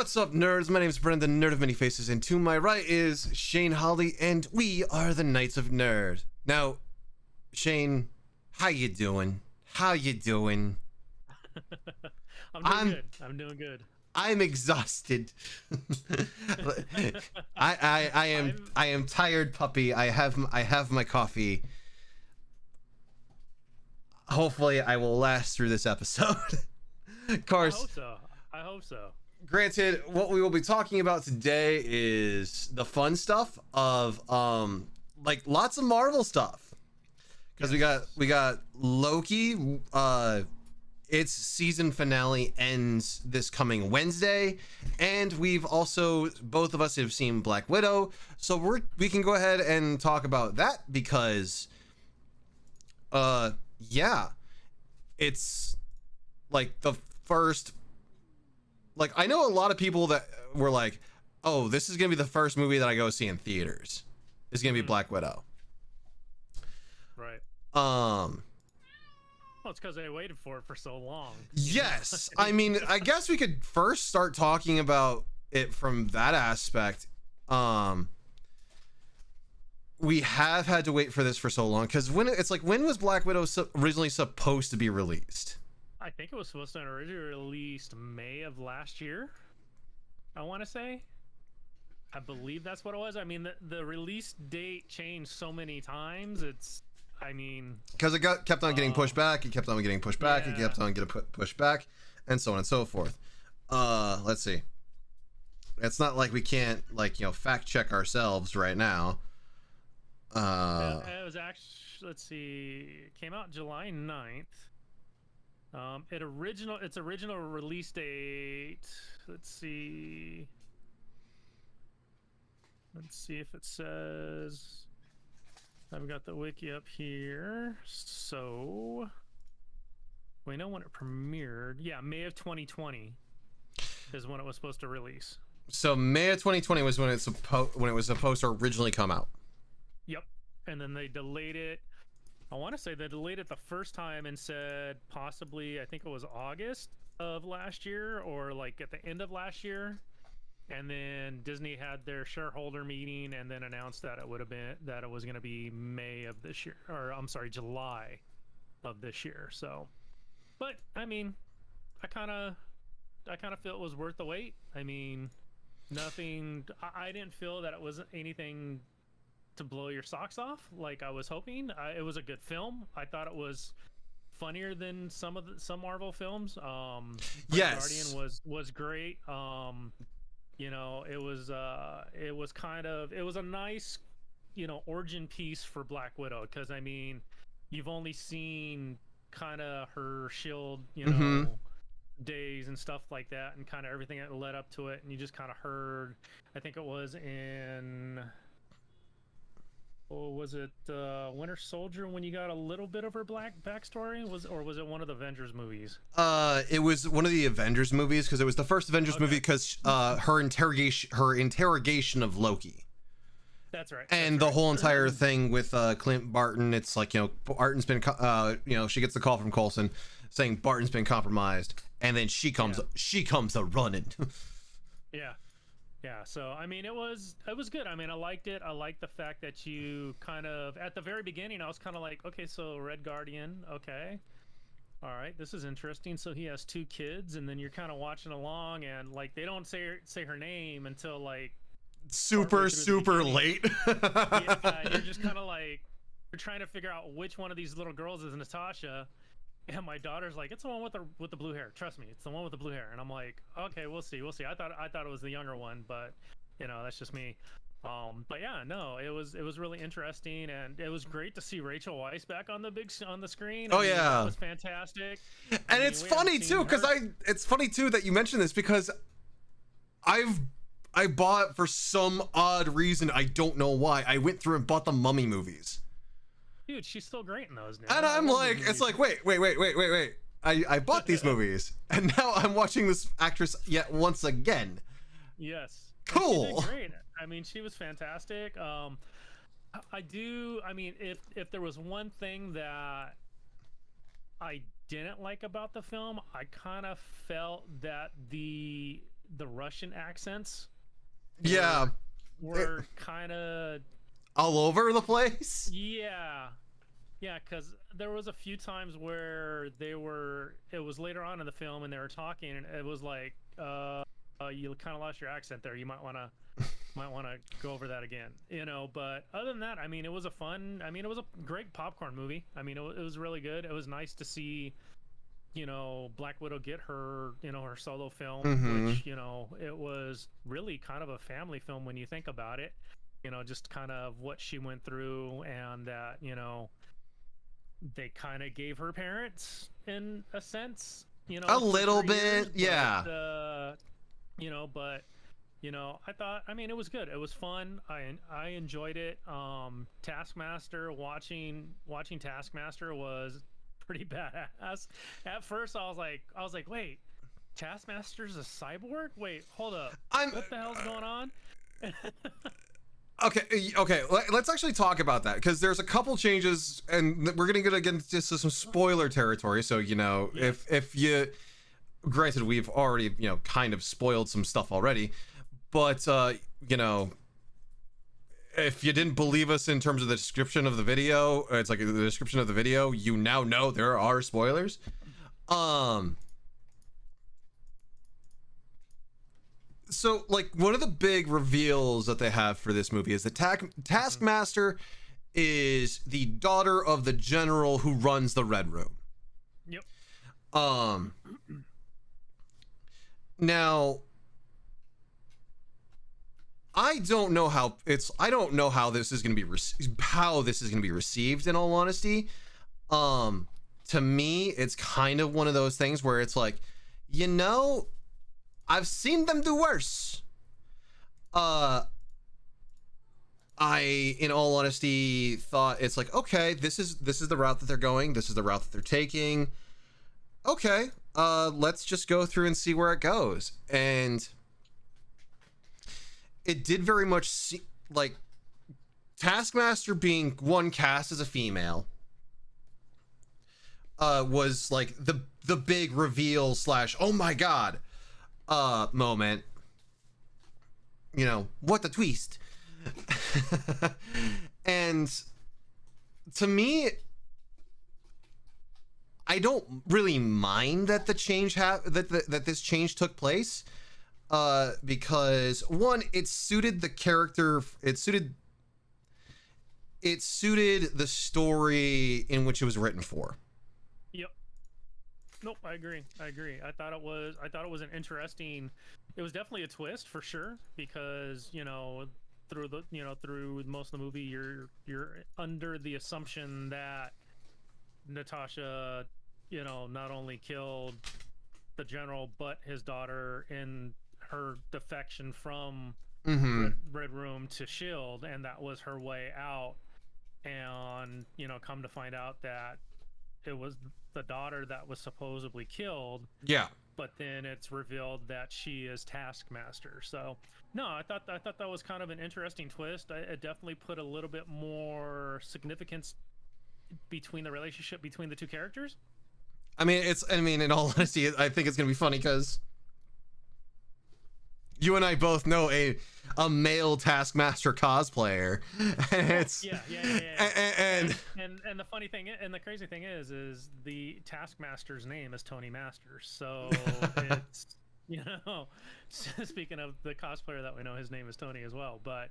What's up, nerds? My name is Brendan, the Nerd of Many Faces, and to my right is Shane Holly, and we are the Knights of Nerd. Now, Shane, how you doing? How you doing? I'm doing good. I'm exhausted. I am tired, puppy. I have my coffee. Hopefully, I will last through this episode. Of course. I hope so. Granted, what we will be talking about today is the fun stuff of like lots of Marvel stuff, because we got Loki. Its season finale ends this coming Wednesday, and we've also, both of us have seen Black Widow, so we can go ahead and talk about that, because yeah, it's like the first, like, I know a lot of people that were like, oh, this is gonna be the first movie that I go see in theaters. It's gonna be Black Widow. Right. Well, it's because they waited for it for so long. Yes. I mean, I guess we could first start talking about it from that aspect. We have had to wait for this for so long, because when was Black Widow originally supposed to be released? I think it was supposed to be originally released May of last year, I want to say. I believe that's what it was. I mean, the release date changed so many times. I mean, because it kept on getting pushed back. It kept on getting pushed back. Yeah. It kept on getting pushed back, and so on and so forth. Let's see. It's not like we can't, like, fact check ourselves right now. It was actually, let's see, it came out July 9th. Its original release date, let's see if it says, I've got the wiki up here, so we know when it premiered. Yeah, May of 2020 is when it was supposed to release. So May of 2020 was when it was supposed to originally come out. Yep. And then they delayed it. I want to say they delayed it the first time and said possibly, I think it was August of last year, or like at the end of last year. And then Disney had their shareholder meeting and then announced that it was going to be May of this year, or I'm sorry, July of this year. So, but I mean, I kind of feel it was worth the wait. I mean, I didn't feel that it was anything to blow your socks off like I was hoping. It was a good film. I thought it was funnier than some Marvel films. Yes, Guardian was great. It was a nice, origin piece for Black Widow, because I mean, you've only seen kind of her shield, days and stuff like that, and kind of everything that led up to it, and you just kind of heard, I think it was in, was it Winter Soldier, when you got a little bit of her backstory? Or was it one of the Avengers movies? It was one of the Avengers movies, because it was the first Avengers movie, because her interrogation of Loki. That's right. And the whole entire thing with Clint Barton, it's like, Barton's been, she gets the call from Coulson saying Barton's been compromised, and then she comes a running. Yeah, so I mean, it was good. I mean, I liked it. I liked the fact that you kind of, at the very beginning, I was kind of like, okay, so Red Guardian, okay, all right, this is interesting. So he has 2 kids, and then you're kind of watching along, and like they don't say her name until like super late. Yeah, you're just kind of like, you're trying to figure out which one of these little girls is Natasha. And my daughter's like, it's the one with the blue hair. Trust me, it's the one with the blue hair. And I'm like, okay, we'll see. I thought it was the younger one, but that's just me. But yeah, no, it was really interesting, and it was great to see Rachel Weisz back on the screen. Oh, yeah, it was fantastic. And it's funny too, because it's funny too that you mentioned this, because I bought, for some odd reason, I don't know why, I went through and bought the Mummy movies. Dude, she's still great in those now. And I'm like, it's like, wait. I bought these movies, and now I'm watching this actress yet once again. Yes. Cool. She did great. I mean, she was fantastic. I mean, if there was one thing that I didn't like about the film, I kind of felt that the the Russian accents. Yeah, were kind of all over the place. Yeah, because there was a few times where it was later on in the film and they were talking and it was like, you kind of lost your accent there. You might want to go over that again, but other than that, I mean, it was a great popcorn movie. I mean, it was really good. It was nice to see, Black Widow get her, her solo film, which, it was really kind of a family film when you think about it, just kind of what she went through and that, they kind of gave her parents in a sense, a little bit. Yeah. But I thought, I mean, it was good. It was fun. I enjoyed it. Taskmaster, watching Taskmaster was pretty badass. At first I was like, wait, Taskmaster's a cyborg? Wait, hold up. What the hell's going on? Okay. Let's actually talk about that because there's a couple changes, and we're gonna get into some spoiler territory. So if you, granted, we've already kind of spoiled some stuff already, but if you didn't believe us in terms of the description of the video, it's like the description of the video, you now know there are spoilers. So, like, one of the big reveals that they have for this movie is that Taskmaster is the daughter of the general who runs the Red Room. Yep. Now, I don't know how this is going to be received, in all honesty. To me, it's kind of one of those things where it's like, I've seen them do worse. I, in all honesty, thought it's like, okay, this is the route that they're going. This is the route that they're taking. Okay, let's just go through and see where it goes. And it did very much like Taskmaster being cast as a female was like the big reveal / oh my god moment. What the twist. And to me, I don't really mind that the change that this change took place, because one, it suited the character, it suited the story in which it was written for. Yep. Nope, I agree. I thought it was an interesting. It was definitely a twist for sure, because through most of the movie you're under the assumption that Natasha, not only killed the general but his daughter in her defection from Red Room to Shield, and that was her way out. And come to find out that it was the daughter that was supposedly killed. Yeah. But then it's revealed that she is Taskmaster. So no, I thought that was kind of an interesting twist. It definitely put a little bit more significance between the relationship between the two characters. I mean, in all honesty, I think it's gonna be funny because you and I both know a male Taskmaster cosplayer, and it's yeah. And the funny thing and the crazy thing is the Taskmaster's name is Tony Masters. So it's speaking of the cosplayer that we know, his name is Tony as well. But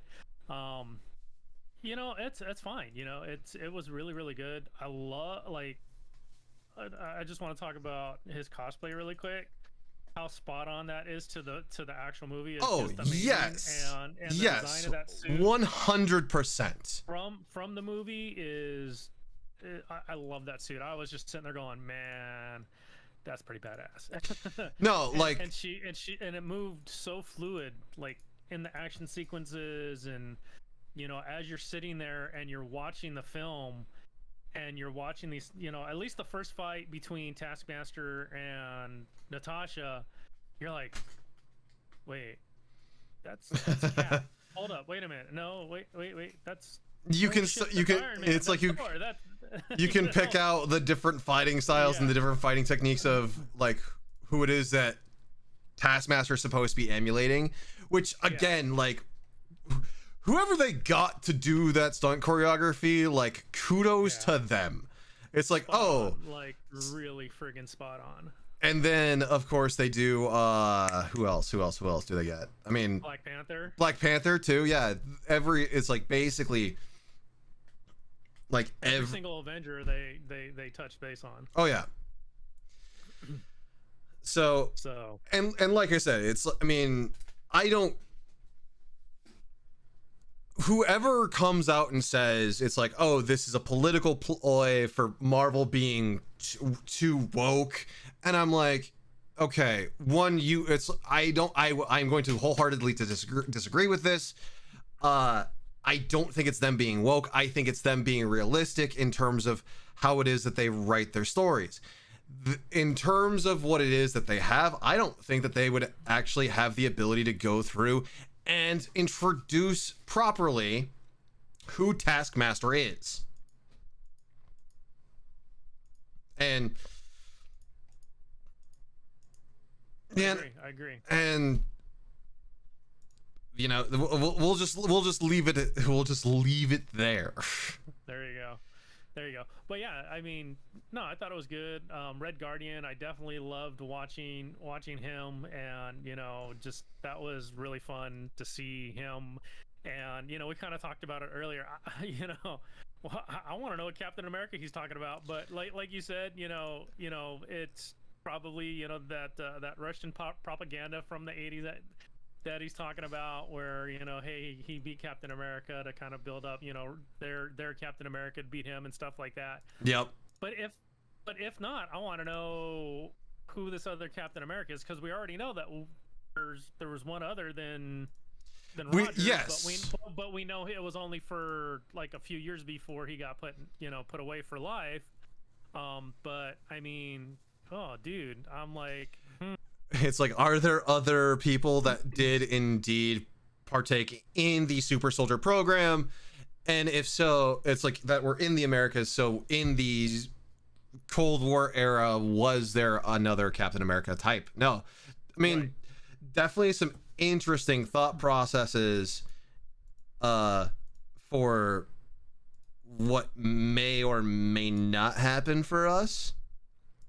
it's fine. It was really, really good. I just want to talk about his cosplay really quick. How spot on that is to the actual movie is just amazing. Yes. And the design of that suit 100% from the movie is I love that suit. I was just sitting there going, man, that's pretty badass. No, and it moved so fluid, like in the action sequences, and as you're sitting there and you're watching the film and you're watching these, at least the first fight between Taskmaster and Natasha, you're like, wait, that's Cap. Hold up, wait a minute. No, wait, that's you can it's like you can pick out the different fighting styles and the different fighting techniques of like who it is that Taskmaster is supposed to be emulating, which again, like whoever they got to do that stunt choreography, like kudos to them. It's like, spot on, like really friggin' spot on. And then of course they do who else do they get? I mean, Black Panther too. Yeah, it's like basically like every single Avenger they touch base on. Oh yeah. So and like I said, it's, I mean, whoever comes out and says it's like, oh, this is a political ploy for Marvel being too woke, and I'm like, okay, I'm going to wholeheartedly disagree with this. I don't think it's them being woke. I think it's them being realistic in terms of how it is that they write their stories. In terms of what it is that they have, I don't think that they would actually have the ability to go through and introduce properly who Taskmaster is. And I agree. And you know, we'll just leave it there. There you go. But yeah, I mean, no, I thought it was good. Red Guardian, I definitely loved watching him, and you know, just that was really fun to see him. And you know, we kind of talked about it earlier. You know, well, I want to know what Captain America he's talking about. But like you said, you know, it's probably, you know, that Russian propaganda from the 80s that he's talking about, where, you know, hey, he beat Captain America to kind of build up, you know, their Captain America to beat him and stuff like that. Yep. But if not, I want to know who this other Captain America is, because we already know that there was one other than Rogers. Yes. But we know it was only for like a few years before he got put away for life. But I mean, oh, dude, I'm like. It's like, are there other people that did indeed partake in the super soldier program? And if so, it's like that were in the Americas. So in the Cold War era, was there another Captain America type? No. I mean, definitely some interesting thought processes for what may or may not happen for us.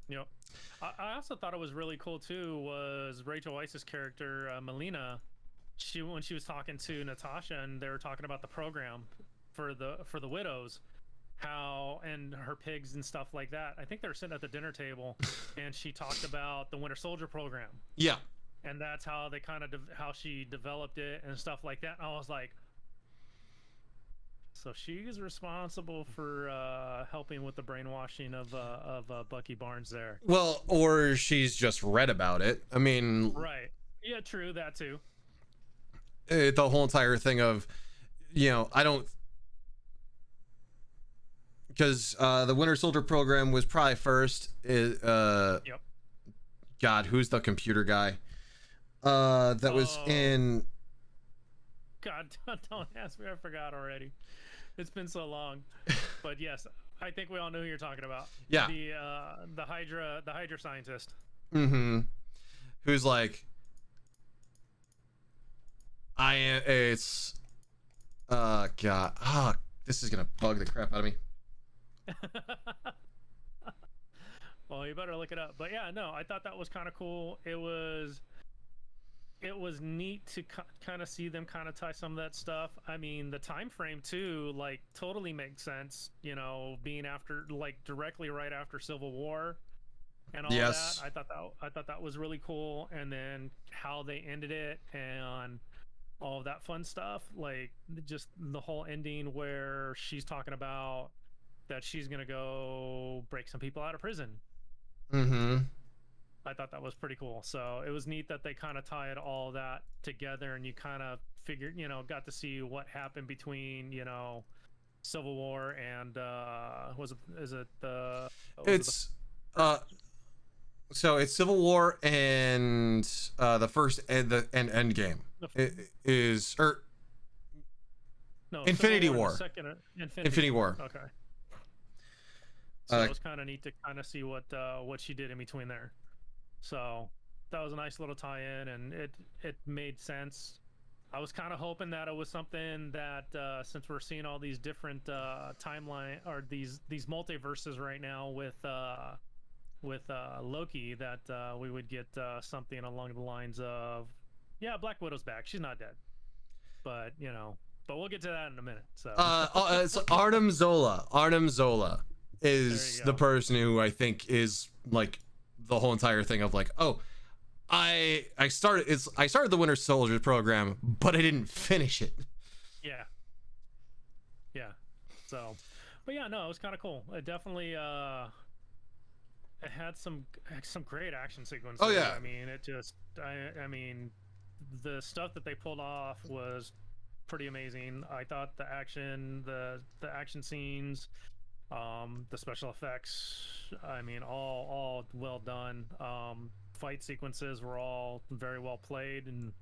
Yep. I also thought it was really cool too, was Rachel Weisz's character, Melina. When she was talking to Natasha, and they were talking about the program for the widows, how, and her pigs and stuff like that. I think they were sitting at the dinner table, and she talked about the Winter Soldier program. Yeah. And that's how they kind of how she developed it and stuff like that. And I was like, so she is responsible for helping with the brainwashing of Bucky Barnes there. Well, or she's just read about it. I mean, right? Yeah, true, that too. The whole entire thing of, you know, I don't, because the Winter Soldier program was probably first. Yep. God, who's the computer guy? That was in. God, don't ask me. I forgot already. It's been so long. But yes, I think we all know who you're talking about. Yeah. The Hydra scientist. Mm-hmm. Who's like, God. This is gonna bug the crap out of me. Well, you better look it up. But yeah, no, I thought that was kind of cool. It was neat to kind of see them kind of tie some of that stuff. I mean, the time frame too, like, totally makes sense, you know, being after, like, directly right after Civil War and all that. I thought that was really cool. And then how they ended it and all of that fun stuff, like just the whole ending where she's talking about that she's gonna go break some people out of prison. Mm-hmm. I thought that was pretty cool. So it was neat that they kind of tied all that together, and you kind of figured, you know, got to see what happened between, you know, Civil War and so it's Civil War and the first and Endgame is, or no, Infinity War. Infinity War. Okay. So it was kind of neat to kind of see what she did in between there. So was a nice little tie-in, and it made sense. I was kind of hoping that it was something that since we're seeing all these different timeline or these multiverses right now with Loki, that we would get something along the lines of, yeah, Black Widow's back. She's not dead, but you know, but we'll get to that in a minute. So it's Artem Zola. Artem Zola is the person who I think is like the whole entire thing of like, oh, I started the Winter Soldier program, but I didn't finish it. Yeah. So, but yeah, no, it was kind of cool. It definitely it had some great action sequences. Oh yeah. I mean, it just I mean, the stuff that they pulled off was pretty amazing. I thought the action scenes, the special effects, I mean, all well done. Fight sequences were all very well played and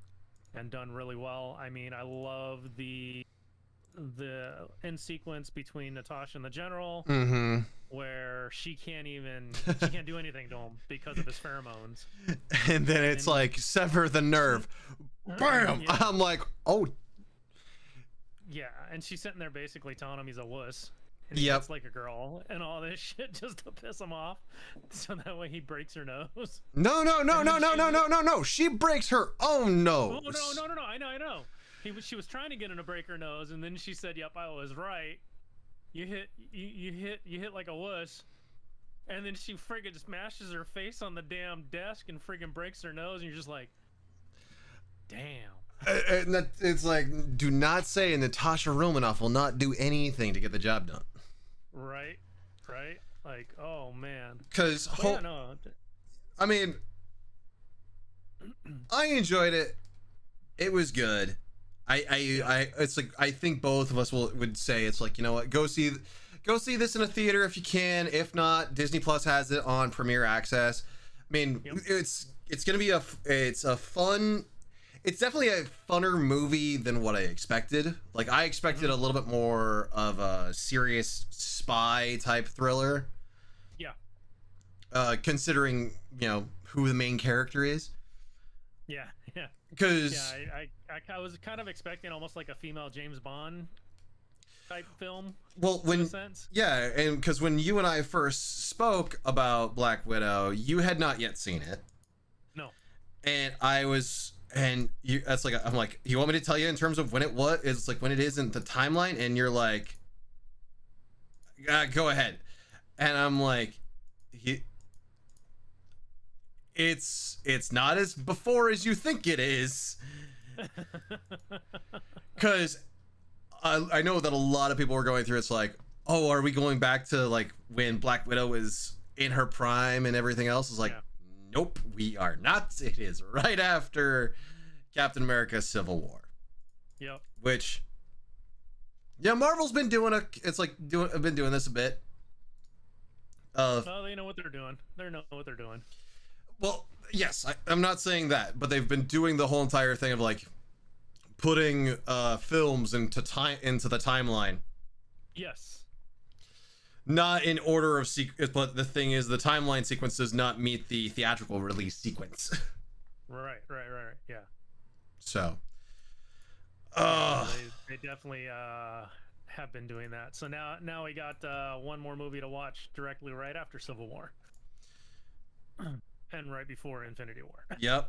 done really well. I mean, I love the end sequence between Natasha and the General, where she can't do anything to him because of his pheromones. And then it's like, sever the nerve. Bam! Yeah. I'm like, oh. Yeah, and she's sitting there basically telling him he's a wuss. And he acts like a girl and all this shit just to piss him off, so that way he breaks her nose. No. She breaks her own nose. Oh, no. I know. She was trying to get him to break her nose, and then she said, "Yep, I was right. You hit like a wuss." And then she friggin' just smashes her face on the damn desk and friggin' breaks her nose, and you're just like, damn. And it's like, do not say Natasha Romanoff will not do anything to get the job done. Right. Like, oh man. Because I mean, I enjoyed it. It was good. It's like, I think both of us would say it's like, you know what, go see this in a theater if you can. If not, Disney Plus has it on Premier Access. I mean, it's gonna be it's definitely a funner movie than what I expected. Like, I expected a little bit more of a serious spy type thriller. Yeah. Considering, you know, who the main character is. Yeah. Because I was kind of expecting almost like a female James Bond type film. Well, in a sense. Yeah, and because when you and I first spoke about Black Widow, you had not yet seen it. No. And I'm like, you want me to tell you in terms of when it was? It's like when it is in the timeline, and you're like, go ahead. And I'm like, it's not as before as you think it is. Because I know that a lot of people were going through, it's like, oh, are we going back to like when Black Widow was in her prime and everything else? It's like, nope, we are not. It is right after Captain America Civil War. Yep. Which, yeah, Marvel's been doing been doing this a bit. Well, they know what they're doing. They know what they're doing. Well, yes, I'm not saying that, but they've been doing the whole entire thing of like putting films into the timeline. Yes. Not in order of sequence, but the thing is, the timeline sequence does not meet the theatrical release sequence. Right. Yeah. So, they definitely have been doing that. So now we got one more movie to watch directly right after Civil War. And right before Infinity War. Yep.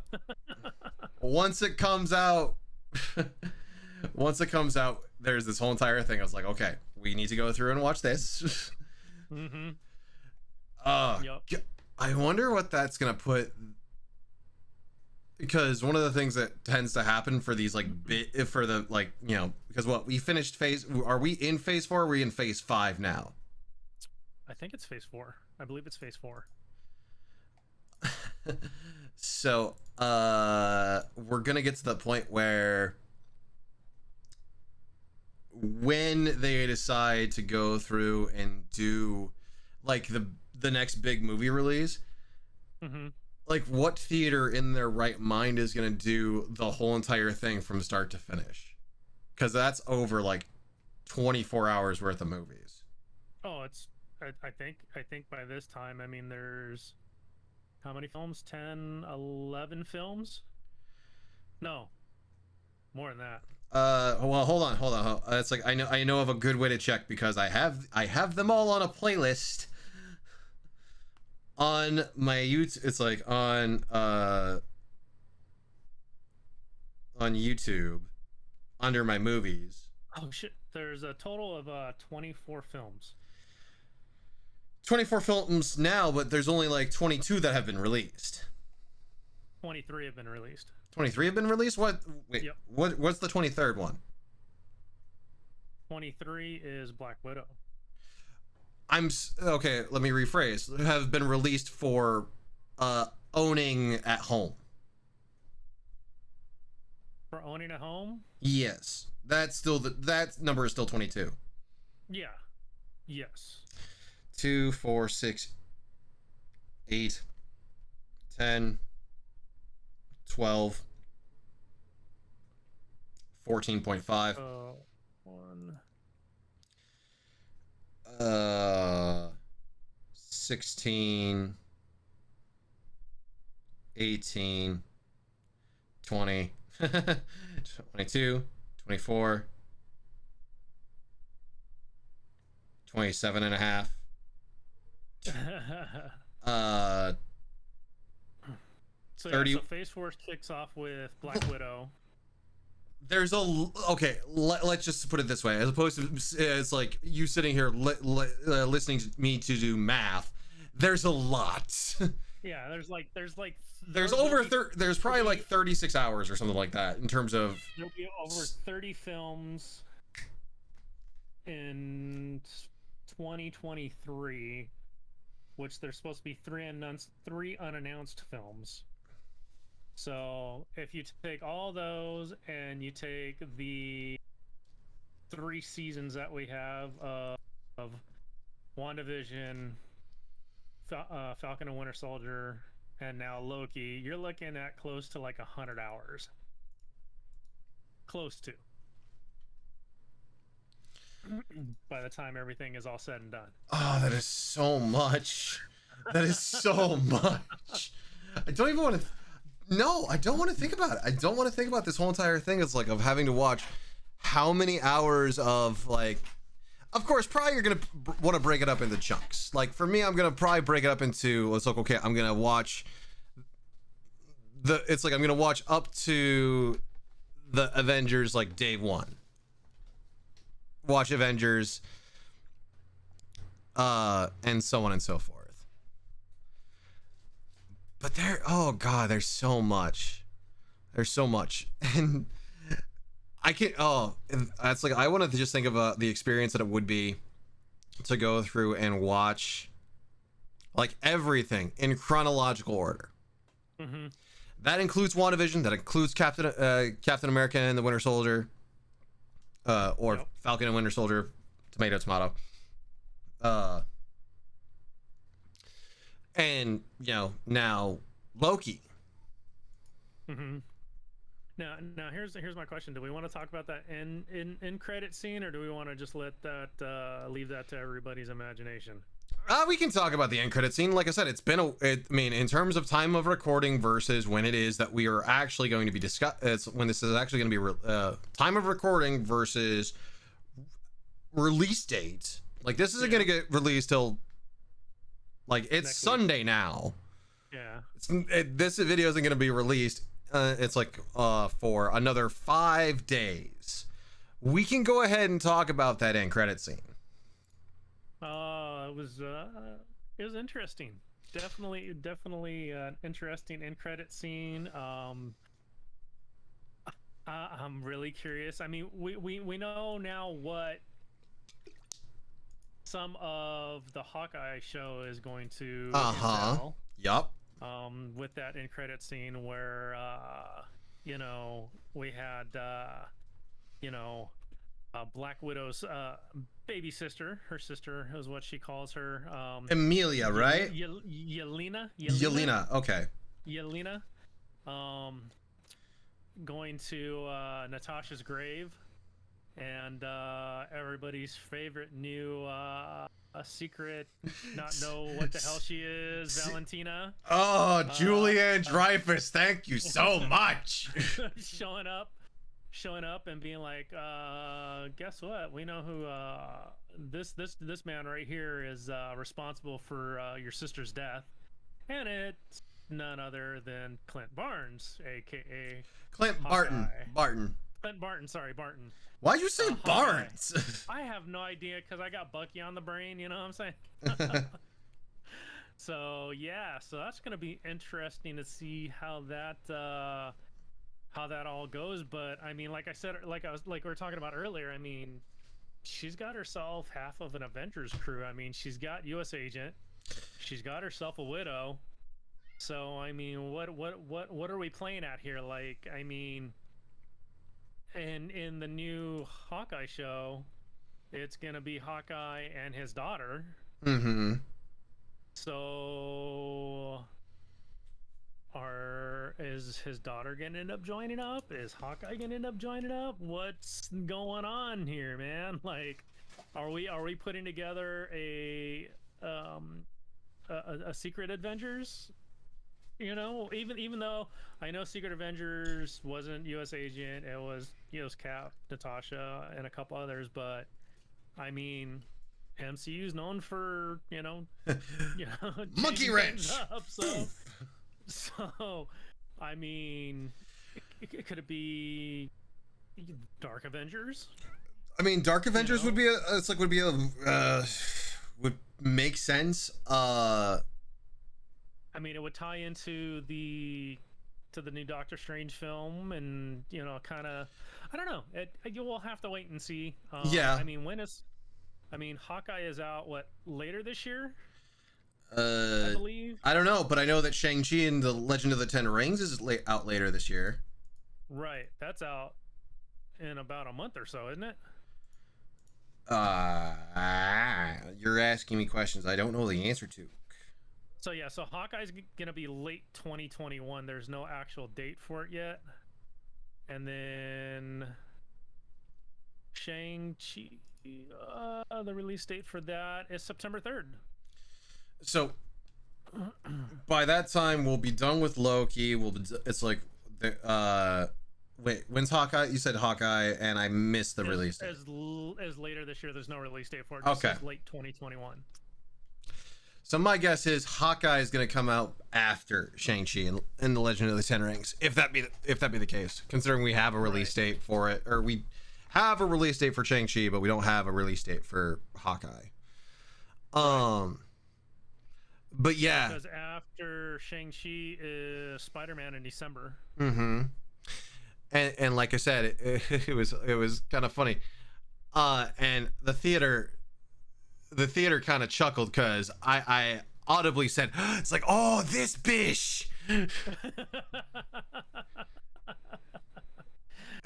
Once it comes out, there's this whole entire thing. I was like, okay, we need to go through and watch this. Yep. I wonder what that's gonna put, because one of the things that tends to happen for these because we finished are we in phase 4 or are we in phase 5 now? I think it's phase 4. I believe it's phase 4. So we're gonna get to the point where when they decide to go through and do like the next big movie release, like what theater in their right mind is gonna do the whole entire thing from start to finish? Because that's over like 24 hours worth of movies. Oh, I think by this time, I mean, there's how many films? 10, 11 films? No, more than that. Well, hold on. It's like I know of a good way to check because I have them all on a playlist on my YouTube. It's like on YouTube under my movies. Oh shit! There's a total of 24 films. 24 films now, but there's only like 22 that have been released. 23 have been released. 23 have been released? What? Wait, yep. What's the 23rd one? 23 is Black Widow. Okay, let me rephrase. Have been released for owning at home. For owning at home? Yes. That's still that number is still 22. Yeah. Yes. 2, 4, 6, 8, 10, 12, 14.5. 16, 18, 20, 22, 24, 27 and a half. So 30. Yeah, so Phase 4 kicks off with Black Widow. There's okay. Let's just put it this way, as opposed to it's like you sitting here listening to me to do math. There's a lot. Yeah, there's probably like 36 hours or something like that in terms of. There'll be over 30 films in 2023, which there's supposed to be three unannounced films. So if you take all those and you take the 3 seasons that we have of WandaVision, Falcon and Winter Soldier, and now Loki, you're looking at close to like 100 hours. Close to. By the time everything is all said and done. Oh, that is so much. That is so much. I don't even want to. No, I don't want to think about it. I don't want to think about this whole entire thing. It's like of having to watch how many hours of like. Of course, probably you're gonna want to break it up into chunks. Like for me, I'm gonna probably break it up into. It's like okay, I'm gonna watch. It's like I'm gonna watch up to the Avengers like day 1. Watch Avengers, and so on and so forth. But oh god, there's so much. There's so much, and I can't. Oh, that's like I wanted to just think of the experience that it would be to go through and watch like everything in chronological order. Mm-hmm. That includes WandaVision. That includes Captain America and the Winter Soldier. Or yep. Falcon and Winter Soldier, tomato. And you know now Loki. Mm-hmm. Now here's my question: do we want to talk about that in credit scene, or do we want to just let that leave that to everybody's imagination? We can talk about the end credit scene. Like I said, it's been I mean, in terms of time of recording versus when it is that we are actually going to be it's when this is actually going to be time of recording versus release date. Like this isn't going to get released till like it's next Sunday week. Now. Yeah. This video isn't going to be released. It's like for another 5 days. We can go ahead and talk about that end credit scene. It was interesting. Definitely interesting end credit scene. I'm really curious. I mean, we know now what some of the Hawkeye show is going to entail. Yup. With that end credit scene where you know, we had Black Widow's baby sister. Her sister is what she calls her. Emilia, right? Yelena. Okay. Yelena. Going to Natasha's grave and everybody's favorite new a secret, not know what the hell she is, Valentina. Oh, Julianne Dreyfus, thank you so much. showing up and being like, guess what? We know who this man right here is responsible for your sister's death, and it's none other than Clint Barnes, aka Clint Hawkeye. Barton. Clint Barton, sorry, Barton. Why'd you say Barnes? I have no idea because I got Bucky on the brain, you know what I'm saying? So yeah, so that's gonna be interesting to see how that all goes. But I mean, like I said, like we were talking about earlier, I mean, she's got herself half of an Avengers crew. I mean, she's got US Agent, she's got herself a Widow. So I mean, what are we playing at here? Like, I mean, and in the new Hawkeye show, it's gonna be Hawkeye and his daughter. Mm-hmm. So is his daughter gonna end up joining up? Is Hawkeye gonna end up joining up? What's going on here, man? Like, are we putting together a Secret Avengers? You know, even though I know Secret Avengers wasn't US Agent, it was Cap, Natasha, and a couple others, but I mean, MCU is known for monkey wrench. So I mean, could it be Dark Avengers? I mean, Dark Avengers would make sense. I mean, it would tie into the new Doctor Strange film, and kind of, I don't know. You will have to wait and see. Yeah. I mean, Hawkeye is out later this year? I believe. I don't know, but I know that Shang-Chi and the Legend of the Ten Rings is out later this year. Right, that's out in about a month or so, isn't it? You're asking me questions I don't know the answer to. So yeah, so Hawkeye's gonna be late 2021. There's no actual date for it yet. And then Shang-Chi, the release date for that is September 3rd. So by that time we'll be done with Loki. It's like wait, when's Hawkeye? You said Hawkeye, and I missed the release date. As later this year, there's no release date for it. Okay. It's late 2021. So my guess is Hawkeye is going to come out after Shang-Chi and the Legend of the Ten Rings, if that be the case. Considering we have a release date for it, or we have a release date for Shang-Chi, but we don't have a release date for Hawkeye. But yeah, because after Shang-Chi is Spider-Man in December. Mm-hmm. And like I said, it was kind of funny. And the theater kind of chuckled because I audibly said, it's like, oh, this bish. And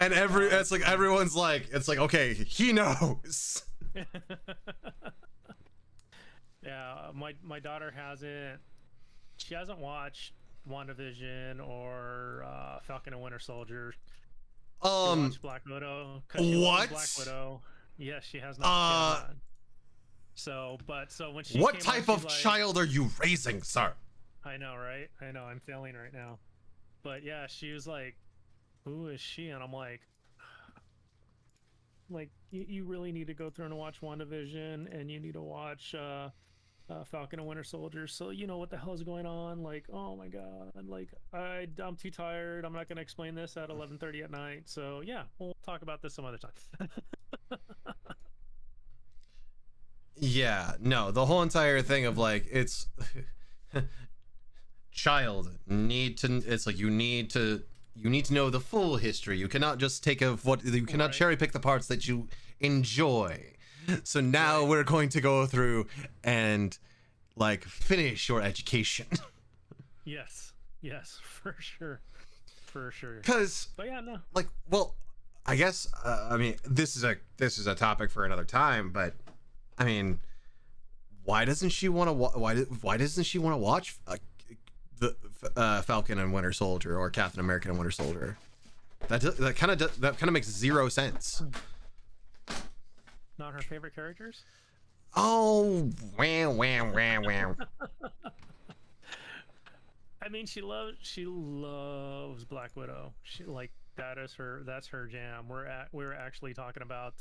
everyone's like, it's like, okay, he knows. Yeah, my daughter hasn't watched WandaVision or Falcon and Winter Soldier. She watched Black Widow. What? Black Widow. Yes, she has not. So when she what type of child are you raising, sir? I know, right? I know, I'm failing right now. But yeah, she was like, who is she? And I'm like, you really need to go through and watch WandaVision, and you need to watch Falcon and Winter Soldier, so you know what the hell is going on. Like, oh my god, like I'm too tired. I'm not going to explain this at 11:30 at night. So yeah, we'll talk about this some other time. Yeah, no, the whole entire thing of like, it's it's like you need to know the full history. You cannot just you cannot cherry pick the parts that you enjoy. So now we're going to go through and like finish your education. Yes, for sure. But yeah, no. Like, well, I guess I mean, this is a topic for another time, but I mean, why doesn't she want to why doesn't she want to watch the Falcon and Winter Soldier or Captain America and Winter Soldier? That kind of makes zero sense. Not her favorite characters? Oh, wow, wow, wow, wow. I mean, she loves Black Widow. She like that's her jam. We're actually talking about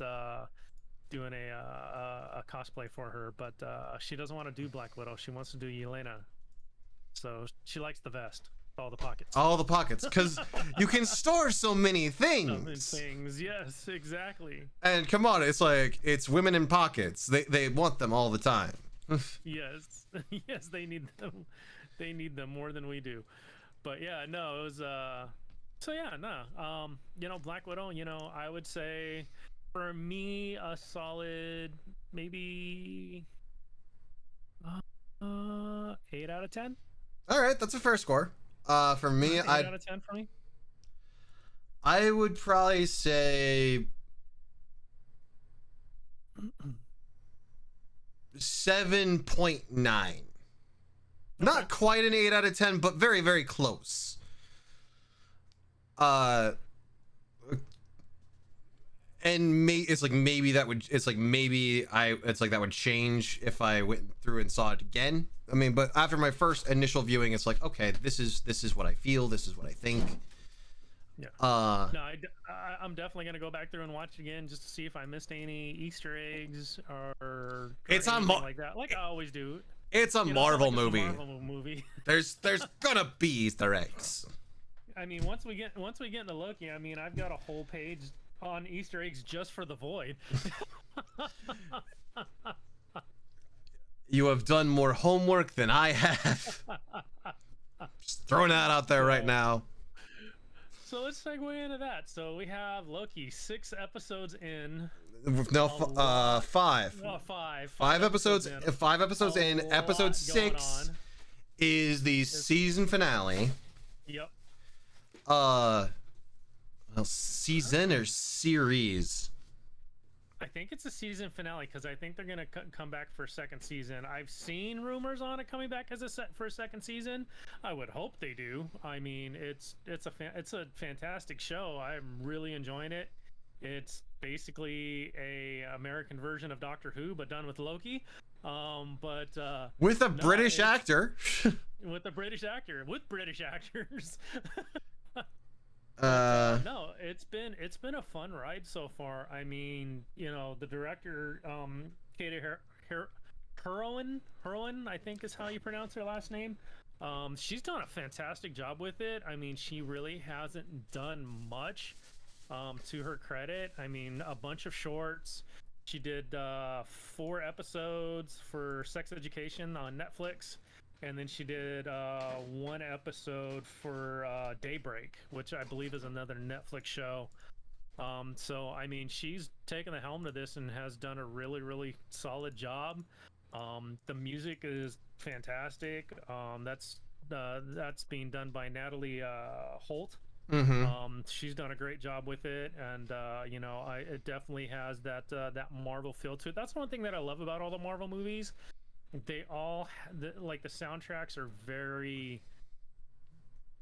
doing a cosplay for her, but she doesn't want to do Black Widow. She wants to do Yelena. So she likes the vest, all the pockets. All the pockets, because you can store so many So many things. things, yes, exactly. And come on, it's like, it's women in pockets. They want them all the time. Yes, yes, they need them. They need them more than we do. But yeah, no, it was so yeah, no. Black Widow, I would say for me a solid maybe 8 out of 10. All right, that's a fair score. For me, 8 out of 10 for me. I would probably say 7.9. Not quite an 8 out of 10, but very, very close. And it's like maybe that would change if I went through and saw it again. I mean, but after my first initial viewing, it's like, okay, this is what I feel, this is what I think. Yeah. No, I'm definitely gonna go back through and watch it again just to see if I missed any Easter eggs or It's anything on like that, like I always do. It's a Marvel like movie. It's a Marvel movie. There's gonna be Easter eggs. I mean, once we get into Loki, I mean, I've got a whole page on Easter eggs just for the Void. You have done more homework than I have. Just throwing that out there right now. So let's segue into that. So we have Loki, 6 episodes in. No, 5. Oh, 5. 5 episodes. 5 episodes in. Episode 6 is the season finale. Yep. Well, season or series? I think it's a season finale because I think they're gonna come back for a second season. I've seen rumors on it coming back as for a second season. I would hope they do. I mean, it's a fantastic show. I'm really enjoying it. It's basically a American version of Doctor Who, but done with Loki. With a British actor. With a British actor. With British actors. No, it's been a fun ride so far. I mean, the director, Katie Herwin, I think is how you pronounce her last name. She's done a fantastic job with it. I mean, she really hasn't done much, to her credit. I mean, a bunch of shorts. She did 4 episodes for Sex Education on Netflix. And then she did 1 episode for Daybreak, which I believe is another Netflix show. So, I mean, she's taken the helm to this and has done a really, really solid job. The music is fantastic. That's being done by Natalie Holt. Mm-hmm. She's done a great job with it, and it definitely has that Marvel feel to it. That's one thing that I love about all the Marvel movies. They all the soundtracks are very,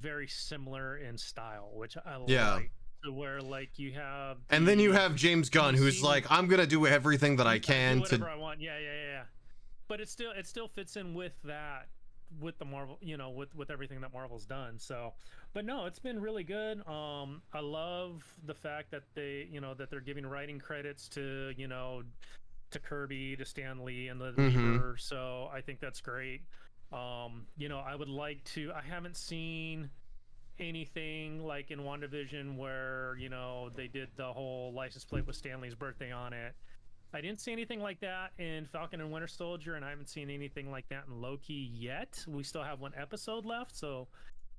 very similar in style, which I like. To where you have, and then you have James Gunn, who's like, I'm gonna do everything that I can do whatever I want. Yeah. But it still fits in with that, with the Marvel, with everything that Marvel's done. So, but no, it's been really good. I love the fact that that they're giving writing credits to to Kirby, to Stan Lee, and the Reaper. So I think that's great. I would like to. I haven't seen anything like in WandaVision where they did the whole license plate with Stan Lee's birthday on it. I didn't see anything like that in Falcon and Winter Soldier, and I haven't seen anything like that in Loki yet. We still have 1 episode left, so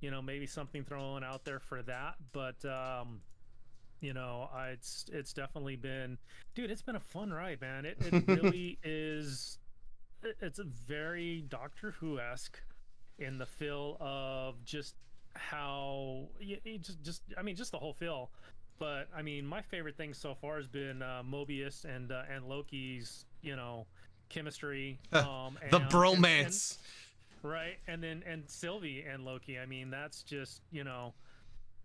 maybe something thrown out there for that. But it's definitely been, dude, it's been a fun ride, man. It really is. It's a very Doctor Who-esque in the feel of just how just the whole feel. But I mean, my favorite thing so far has been Mobius and Loki's chemistry, the bromance, right? And Sylvie and Loki. I mean, that's just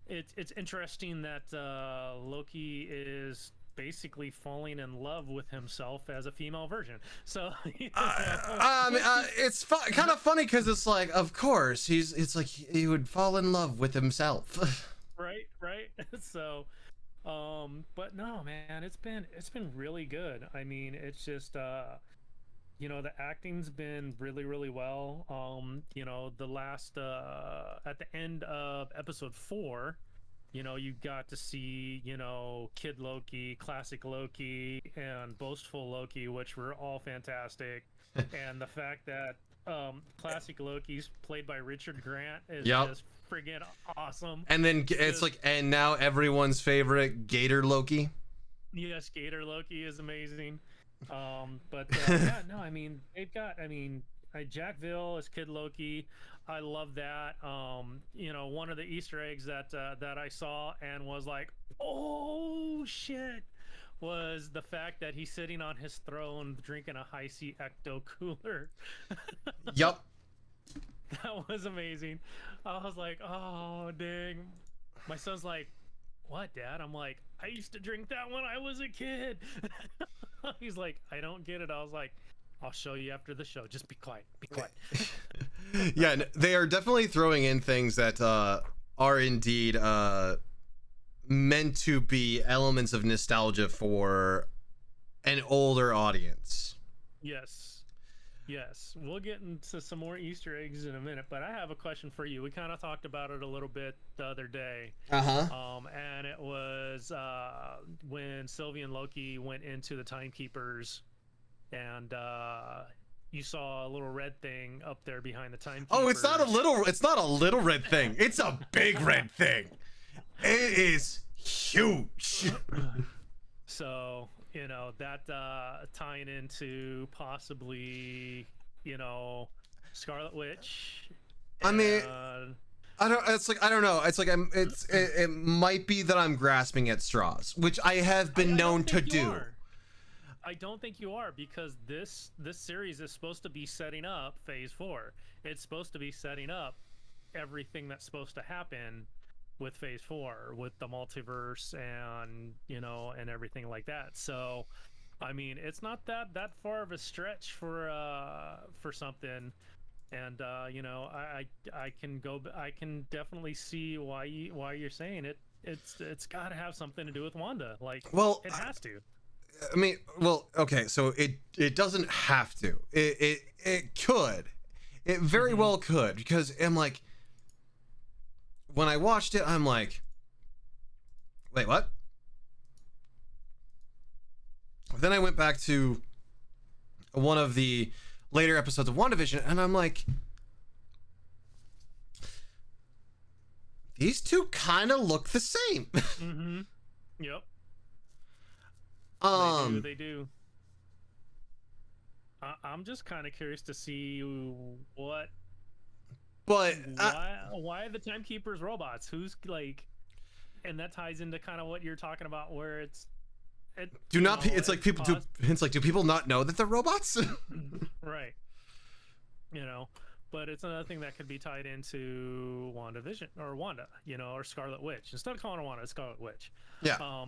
it's interesting that Loki is basically falling in love with himself as a female version. So it's kind of funny because it's like, of course, it's like he would fall in love with himself. right. So, but no, man, it's been really good. I mean, it's just the acting's been really, really well. The last at the end of episode 4, you got to see, Kid Loki, Classic Loki, and Boastful Loki, which were all fantastic. And the fact that Classic Loki's played by Richard Grant is just friggin' awesome. And then it's like, and now everyone's favorite Gator Loki. Yes, Gator Loki is amazing. Yeah, no, I mean, they've got, Jackville is Kid Loki. I love that. One of the Easter eggs that I saw and was like, oh shit, was the fact that he's sitting on his throne drinking a high C ecto cooler. Yep. That was amazing. I was like, oh dang. My son's like, what, Dad? I'm like, I used to drink that when I was a kid. He's like, I don't get it. I was like, I'll show you after the show. Just be quiet. Be quiet. Yeah, they are definitely throwing in things that are indeed meant to be elements of nostalgia for an older audience. Yes, we'll get into some more Easter eggs in a minute, but I have a question for you. We kind of talked about it a little bit the other day. And it was when Sylvie and Loki went into the Timekeepers, and you saw a little red thing up there behind the Timekeepers. Oh, it's not a little red thing. It's a big red thing. It is huge. So, that tying into possibly, Scarlet Witch. I mean, I don't know. It's like it might be that I'm grasping at straws, which I have been known to do. I don't think you are, because this series is supposed to be setting up Phase 4. It's supposed to be setting up everything that's supposed to happen with Phase 4, with the multiverse and and everything like that. So, I mean, it's not that far of a stretch for something. And I can definitely see why you're saying it. It's got to have something to do with Wanda. Like, well, it has to. I mean, well, okay, so it doesn't have to. It could. It very well could, because I'm like, when I watched it, I'm like, wait, what? Then I went back to one of the later episodes of WandaVision, and I'm like, these two kind of look the same. Yep. They do. I'm just kind of curious to see why are the Timekeepers robots? Who's like, and that ties into kind of what you're talking about, where do people not know that they're robots? Right. But it's another thing that could be tied into WandaVision or Wanda, or Scarlet Witch. Instead of calling her Wanda, it's Scarlet Witch. Yeah.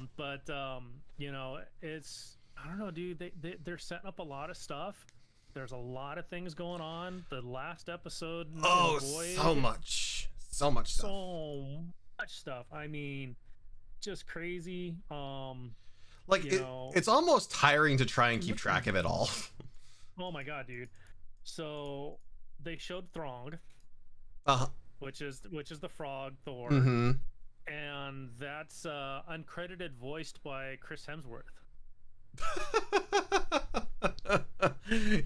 It's, I don't know, dude. They're setting up a lot of stuff. There's a lot of things going on. The last episode. So much stuff. I mean, just crazy. It's almost tiring to try and keep track of it all. Oh my god, dude. So they showed Throng, which is the Frog Thor, and that's uncredited, voiced by Chris Hemsworth.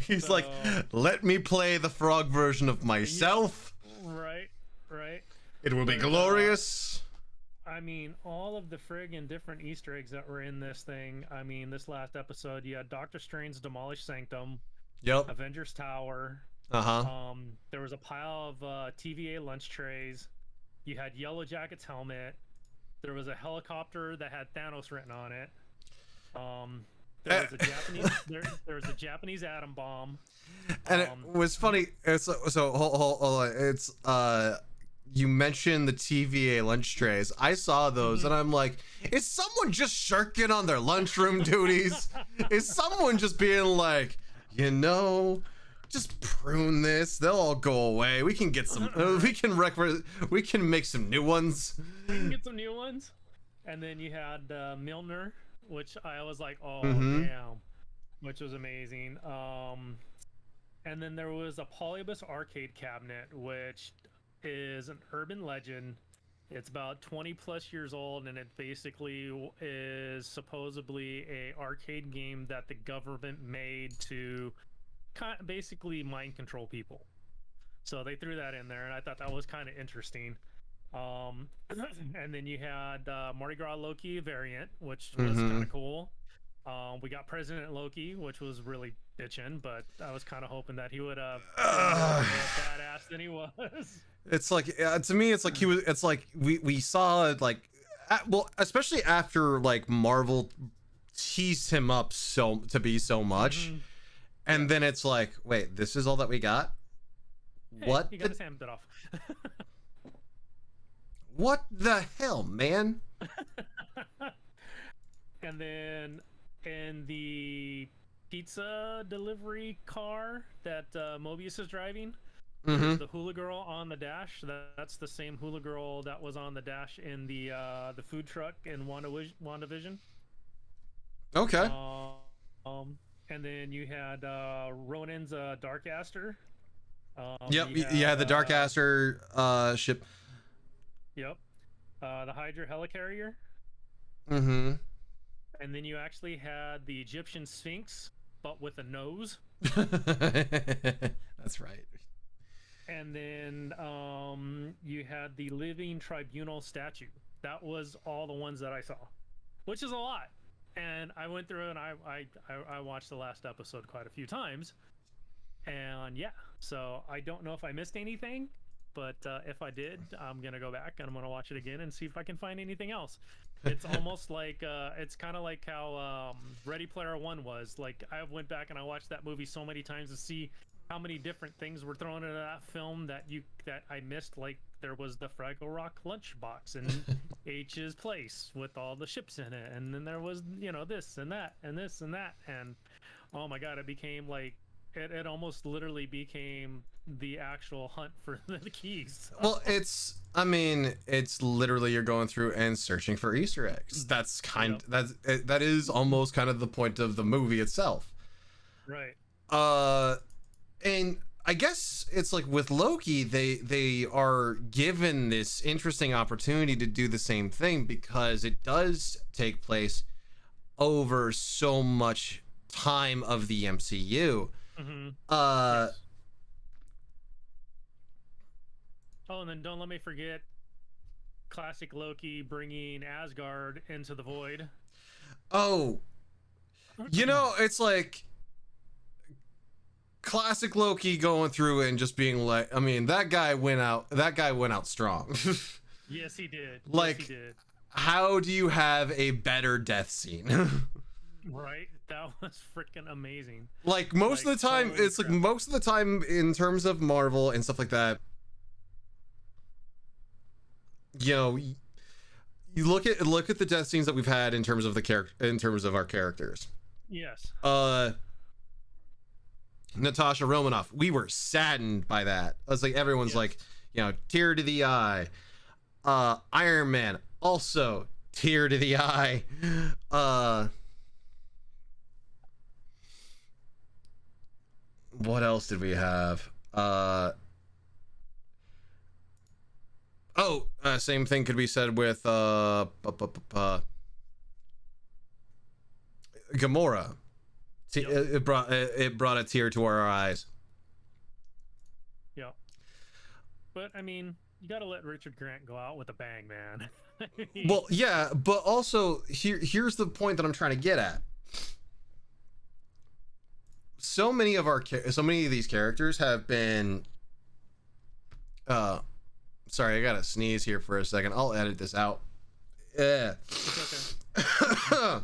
He's like, let me play the frog version of myself. Right. It will be glorious. I mean, all of the friggin' different Easter eggs that were in this thing. I mean, this last episode, you had Doctor Strange's Demolished Sanctum. Yep. Avengers Tower. There was a pile of TVA lunch trays. You had Yellow Jacket's helmet. There was a helicopter that had Thanos written on it. There was a Japanese. There was a Japanese atom bomb. And it was funny. So hold on. It's you mentioned the TVA lunch trays. I saw those and Mhm. I'm like, is someone just shirking on their lunchroom duties? Is someone just being like, you know, just prune this, they'll all go away. We can get some we can make some new ones. We can get some new ones. And then you had Milner, which I was like, oh Mm-hmm. damn, which was amazing. And then there was a Polybus arcade cabinet, which is an urban legend. It's about 20 plus years old, and it basically is supposedly a arcade game that the government made to basically mind control people. So they threw that in there, and I thought that was kind of interesting. Um, and then you had Mardi Gras Loki variant, which was Mm-hmm. kind of cool. We got President Loki, which was really bitching, but I was kind of hoping that he would been more of a badass than he was. It's like to me, it's like he was. It's like we saw like, well, especially after like Marvel teased him up so to be so much, Mhm. and Yeah. then it's like, wait, this is all that we got? Hey, What he got the his hand bit off. what the hell, man? And then in the pizza delivery car that Mobius is driving, Mm-hmm. there's the hula girl on the dash. That's the same hula girl that was on the dash in the food truck in WandaVision. Okay. And then you had Ronan's Darkaster. Yep. You Yeah, had the Dark Aster ship. yep, the Hydra helicarrier. Mm-hmm. And then you actually had the Egyptian Sphinx, but with a nose. That's right. And then you had the Living Tribunal statue. That was all the ones that I saw, which is a lot. And I went through and I watched the last episode quite a few times. And yeah, so I don't know if I missed anything, but if I did, I'm gonna go back and I'm gonna watch it again and see if I can find anything else. It's almost like it's kind of like how Ready Player One was. Like I went back and I watched that movie so many times to see how many different things were thrown into that film that I missed. Like there was the Fraggle Rock lunchbox and H's place with all the ships in it, and then there was this and that and this and that, and oh my god, it became like it almost literally became the actual hunt for the keys. Well, I mean, it's literally you're going through and searching for Easter eggs. That is almost kind of the point of the movie itself. Right. And I guess it's like with Loki, they are given this interesting opportunity to do the same thing because it does take place over so much time of the MCU. Mm-hmm. Uh, Yes. Oh, and then don't let me forget classic Loki bringing Asgard into the void. oh, it's like classic Loki going through and just being like, I mean, that guy went out strong. Yes, he did. Like, yes, he did. how do you have a better death scene? Right? That was freaking amazing. Like most of the time, holy it's like crap. most of the time in terms of Marvel and stuff like that, you look at the death scenes that we've had in terms of our characters. Yes. Natasha Romanoff, we were saddened by that. It's like everyone's Yes. like, tear to the eye. Iron Man, also tear to the eye. What else did we have? Same thing could be said with Gamora. Yep. It brought a tear to our eyes. Yeah. But I mean, you gotta let Richard Grant go out with a bang, man. Well, yeah, but also here's the point that I'm trying to get at. So many of these characters have been sorry, I gotta sneeze here for a second. I'll edit this out. Yeah. It's okay.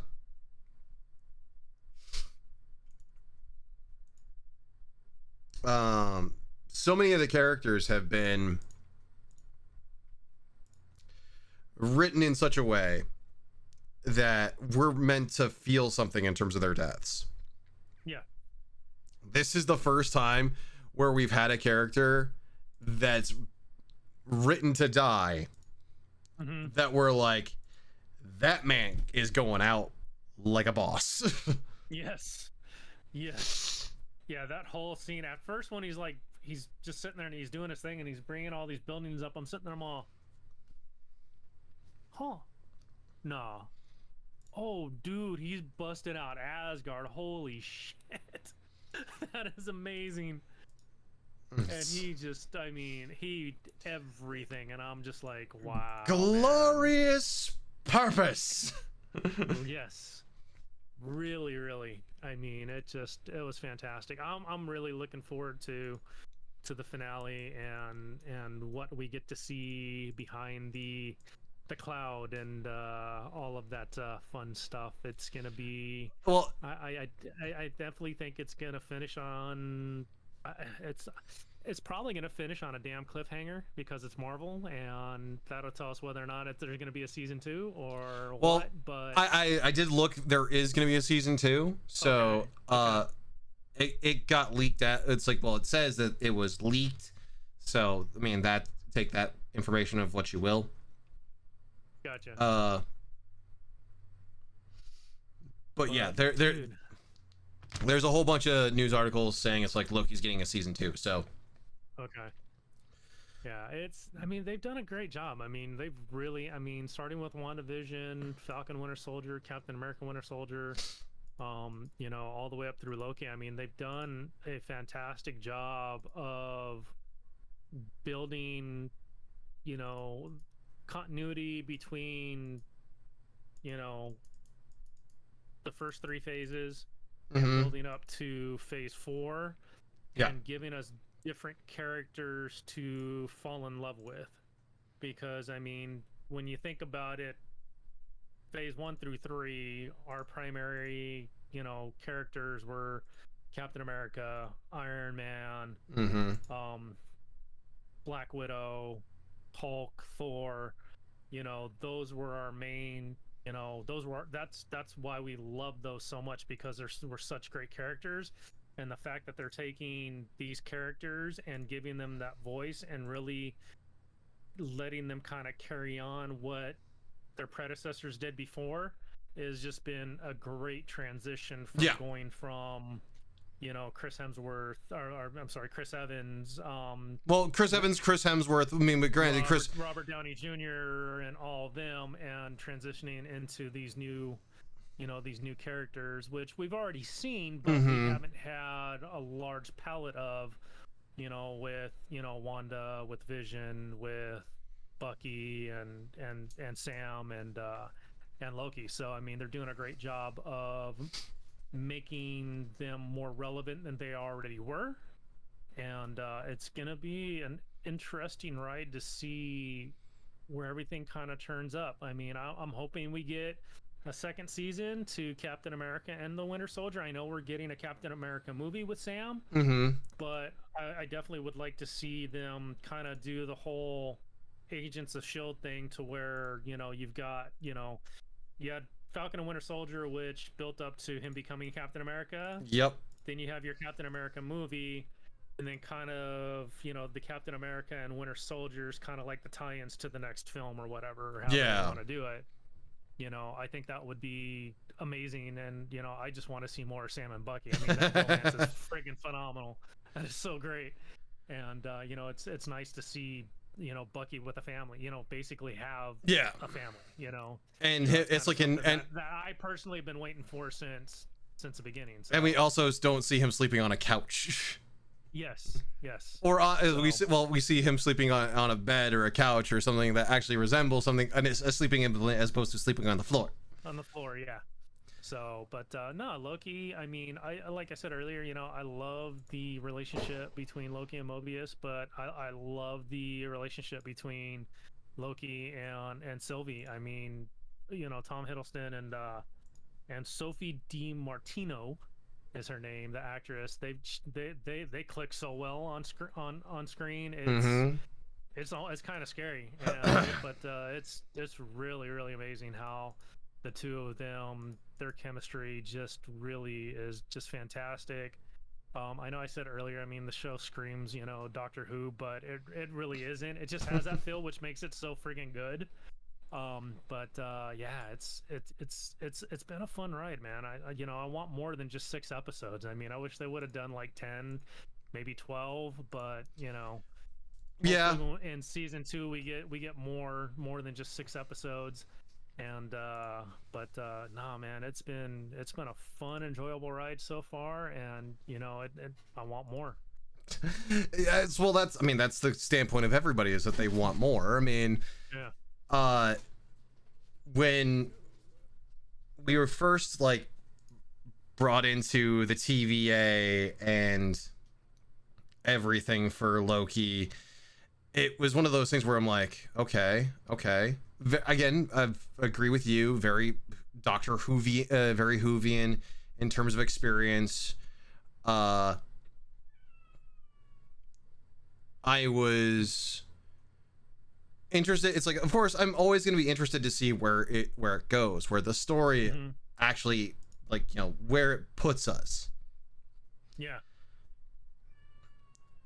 So many of the characters have been written in such a way that we're meant to feel something in terms of their deaths. Yeah. This is the first time where we've had a character that's written to die that we're like, that man is going out like a boss. Yes. Yes. Yeah, that whole scene at first when he's just sitting there and he's doing his thing and he's bringing all these buildings up, I'm sitting there, I'm all, huh, nah. Oh, dude, he's busted out Asgard. Holy shit. That is amazing. And he just, I mean, he everything, and I'm just like, wow. Glorious purpose. Yes. Really, really. I mean, it was fantastic. I'm really looking forward to the finale and what we get to see behind the cloud and all of that fun stuff. It's gonna be, well, I definitely think it's gonna finish on it's probably gonna finish on a damn cliffhanger because it's Marvel, and that'll tell us whether or not there's gonna be a season 2 or what. But I did look, there is gonna be a season 2, so it got leaked at, it's like, well, it says that it was leaked, so I mean, that, take that information of what you will. Gotcha. But yeah, there's a whole bunch of news articles saying it's like Loki's getting a season 2. So okay. Yeah, I mean, they've done a great job. I mean, they've really, I mean, starting with WandaVision, Falcon Winter Soldier, Captain America Winter Soldier, you know, all the way up through Loki. I mean, they've done a fantastic job of building, you know, continuity between, you know, the first 3 phases and building up to phase 4 and giving us different characters to fall in love with. Because I mean, when you think about it, phase 1 through 3, our primary, you know, characters were Captain America, Iron Man, Black Widow, Hulk, Thor. You know, those were our main, you know, that's why we love those so much, because we're such great characters. And the fact that they're taking these characters and giving them that voice and really letting them kind of carry on what their predecessors did before has just been a great transition from going from, you know, Chris Hemsworth, or I'm sorry, Chris Evans. Well, Chris Evans, Chris Hemsworth. I mean, but granted, Robert Downey Jr. and all of them, and transitioning into these new, you know, these new characters, which we've already seen, but we haven't had a large palette of, you know, with, you know, Wanda, with Vision, with Bucky, and Sam, and Loki. So I mean, they're doing a great job of making them more relevant than they already were, and it's gonna be an interesting ride to see where everything kind of turns up. I mean, I'm hoping we get a second season to Captain America and the Winter Soldier. I know we're getting a Captain America movie with Sam, but I definitely would like to see them kind of do the whole Agents of S.H.I.E.L.D. thing, to where, you know, you've got, you know, you had Falcon and Winter Soldier, which built up to him becoming Captain America. Yep. Then you have your Captain America movie, and then kind of, you know, the Captain America and Winter Soldiers kind of like the tie-ins to the next film or whatever, or however you want to do it. You know, I think that would be amazing, and, you know, I just want to see more Sam and Bucky. I mean, that romance is friggin' phenomenal. That is so great. And, you know, it's nice to see, you know, Bucky with a family, you know, basically have a family, you know. And so it's like that I personally have been waiting for since the beginning. So. And we also don't see him sleeping on a couch. Yes. Or we see him sleeping on a bed or a couch or something that actually resembles something, and it's sleeping as opposed to sleeping on the floor. On the floor, yeah. So, but no, Loki, I mean, I like I said earlier, you know, I love the relationship between Loki and Mobius, but I love the relationship between Loki and Sylvie. I mean, you know, Tom Hiddleston and Sophie DiMartino is her name, the actress. They click so well on screen. It's it's kind of scary, but it's really amazing how the two of them, their chemistry just really is just fantastic. I know I said earlier, I mean, the show screams, you know, Doctor Who, but it really isn't. It just has that feel, which makes it so friggin' good. Yeah, it's been a fun ride, man. You know, I want more than just 6 episodes. I mean, I wish they would have done like 10, maybe 12, but you know, Yeah. in season 2 we get more than just 6 episodes. And nah, man, it's been a fun, enjoyable ride so far, and you know, I want more. Yeah, well, I mean, that's the standpoint of everybody, is that they want more. I mean, Yeah. When we were first like brought into the TVA and everything for Loki, it was one of those things where I'm like, okay. Again, I agree with you. Very Doctor Whovian, very Whovian in terms of experience. I was interested. It's like, of course, I'm always going to be interested to see where it goes, where the story actually, like, you know, where it puts us. Yeah.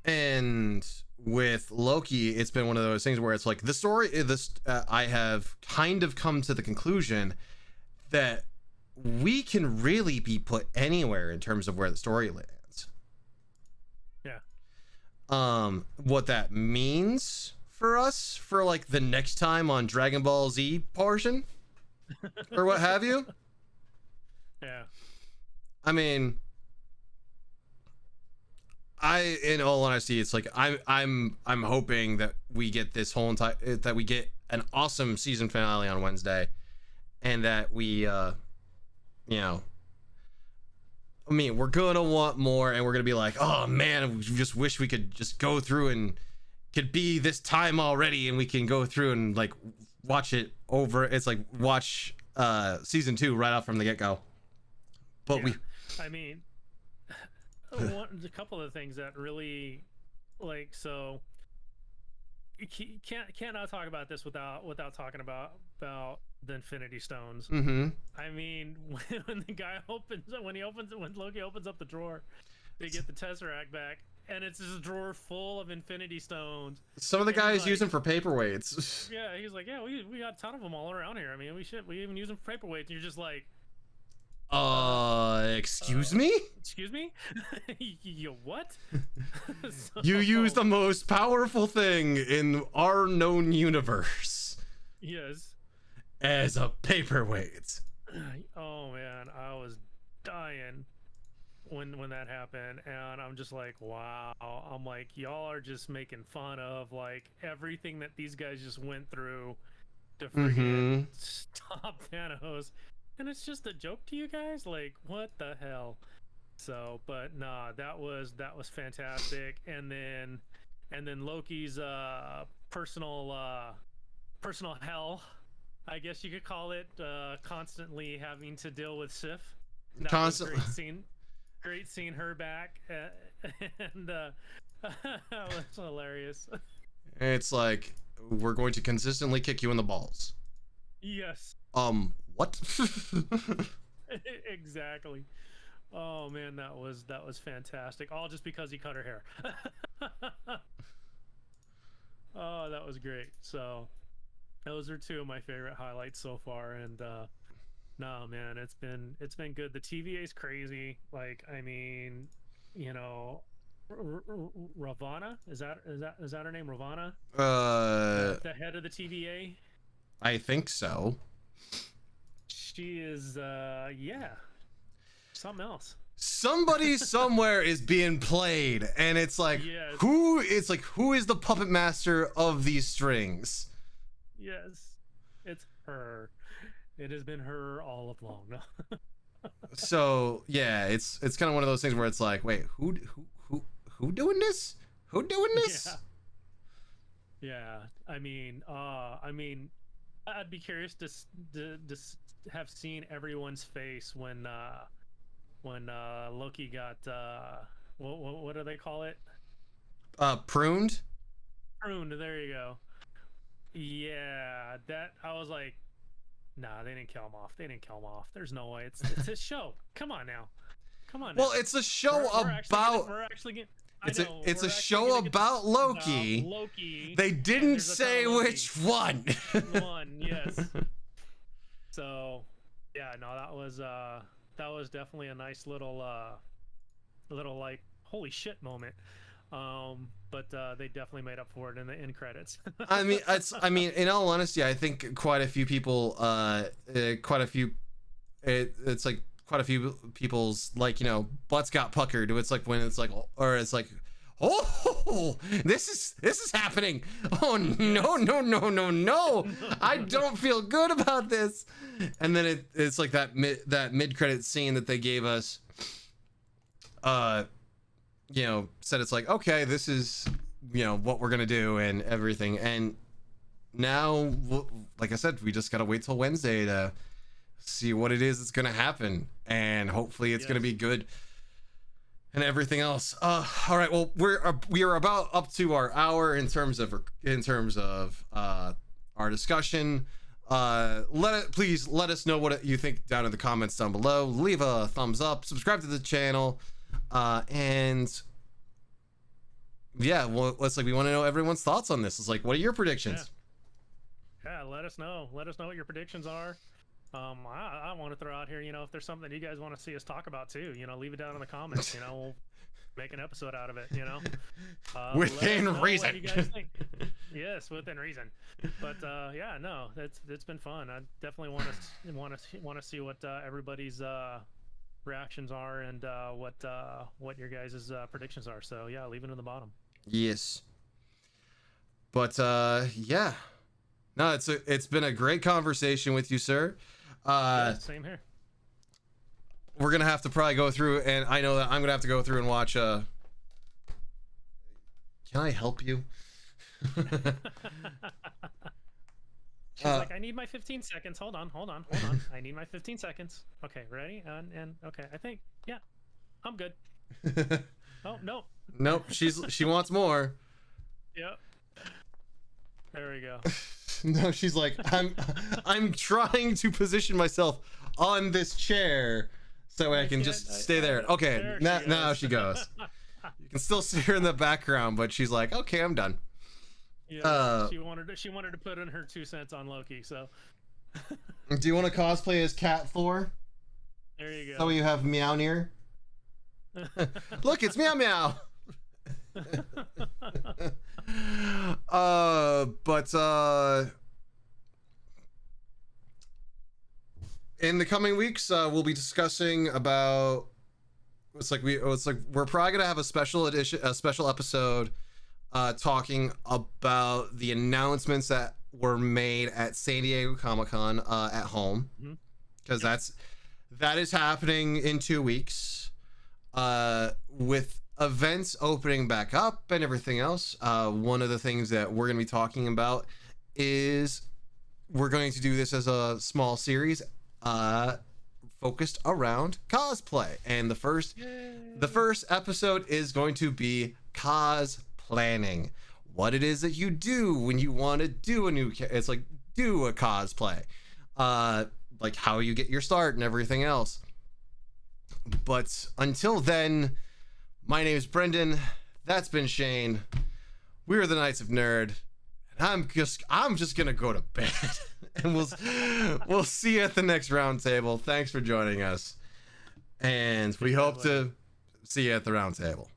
And with Loki, it's been one of those things where it's like the story, I have kind of come to the conclusion that we can really be put anywhere in terms of where the story lands. Yeah. What that means for us for like the next time on Dragon Ball Z portion or what have you. Yeah. I mean, in all honesty, it's like I'm hoping that we get this whole that we get an awesome season finale on Wednesday, and that we you know, I mean, we're gonna want more, and we're gonna be like, oh man, we just wish we could just go through and could be this time already, and we can go through and like watch it over. It's like watch season 2 right off from the get-go. But yeah. I mean, a couple of things that really, like, so you cannot talk about this without talking about the Infinity Stones. I mean, when Loki opens up the drawer, they get the Tesseract back, and it's this drawer full of Infinity Stones. Some of the guys use them for paperweights. Yeah, he's like, yeah, we got a ton of them all around here. I mean, we even use them for paperweights. And you're just like, excuse me? Excuse me? You what? You use the most powerful thing in our known universe. Yes. As a paperweight. Oh man, I was dying when that happened, and I'm just like, wow. I'm like, y'all are just making fun of like everything that these guys just went through to freaking stop Thanos. And it's just a joke to you guys? Like, what the hell? So, but nah, that was fantastic. And then Loki's personal hell, I guess you could call it, constantly having to deal with Sif. Constantly. Great seeing her back, and that was hilarious. It's like, we're going to consistently kick you in the balls. Yes. What? Exactly. Oh man, that was fantastic. All just because he cut her hair. Oh, that was great. So those are two of my favorite highlights so far. And no man, it's been good. The TVA is crazy. Like, I mean, you know, Ravana, is that her name, Ravana? The head of the TVA. I think so. She is yeah, something else. Somebody somewhere is being played, and it's like, yes. who is the puppet master of these strings? Yes, it's her. It has been her all along. So yeah, it's kind of one of those things where it's like, wait, who doing this? Who doing this? Yeah. I mean, I'd be curious to have seen everyone's face when Loki got what do they call it? Pruned. pruned. There you go. Yeah, that I was like, nah, they didn't kill him off. They didn't kill him off. There's no way. It's his show. Come on now. Come on. Well, now. it's a show about. We're actually getting. It's a show about Loki. Loki. They didn't say which one. One, yes. So, yeah, no, that was definitely a nice little like holy shit moment. But they definitely made up for it in the end credits. I mean, in all honesty, I think quite a few people, it's like quite a few people's, like, you know, butts got puckered. It's like when it's like, or it's like, oh, this is happening. Oh no, I don't feel good about this. And then it's like that mid credit scene that they gave us, you know, said it's like, okay, this is, you know, what we're gonna do and everything. And now, like I said, we just gotta wait till Wednesday to see what it is that's gonna happen, and hopefully it's gonna be good and everything else. All right, well, we are about up to our hour in terms of our discussion. Please let us know what you think down in the comments down below. Leave a thumbs up, subscribe to the channel, and yeah, well, it's like we want to know everyone's thoughts on this. It's like, what are your predictions? Yeah, let us know what your predictions are. I want to throw out here, you know, if there's something you guys want to see us talk about too, you know, leave it down in the comments. You know, we'll make an episode out of it, you know. Within reason. What you guys think. Yes, within reason. But yeah, no, it's been fun. I definitely want to see what everybody's reactions are and what your guys' predictions are. So yeah, leave it in the bottom. Yes. But yeah. No, it's been a great conversation with you, sir. Yeah, same here. We're gonna have to probably go through, and I know that I'm gonna have to go through and watch. Can I help you? She's like, I need my 15 seconds. Hold on. I need my 15 seconds. Okay, ready? And okay, I think, yeah, I'm good. Oh no. Nope. She wants more. Yep. There we go. No, she's like, I'm trying to position myself on this chair so I can just stay there. Okay, now she goes. You can still see her in the background, but she's like, okay, I'm done. Yeah, she wanted to put in her 2 cents on Loki. So, do you want to cosplay as Cat Thor? There you go. So you have Meownir. Look, it's Meow Meow. In the coming weeks, we'll be discussing about. We're probably gonna have a special episode, talking about the announcements that were made at San Diego Comic-Con at home, because that is happening in 2 weeks, with events opening back up and everything else. One of the things that we're going to be talking about is we're going to do this as a small series focused around cosplay, and the first episode is going to be planning, what it is that you do when you want to do do a cosplay, like how you get your start and everything else. But until then, my name is Brendan. That's been Shane. We're the Knights of Nerd. And I'm just gonna go to bed. And we'll see you at the next round table. Thanks for joining us. And we hope to see you at the round table.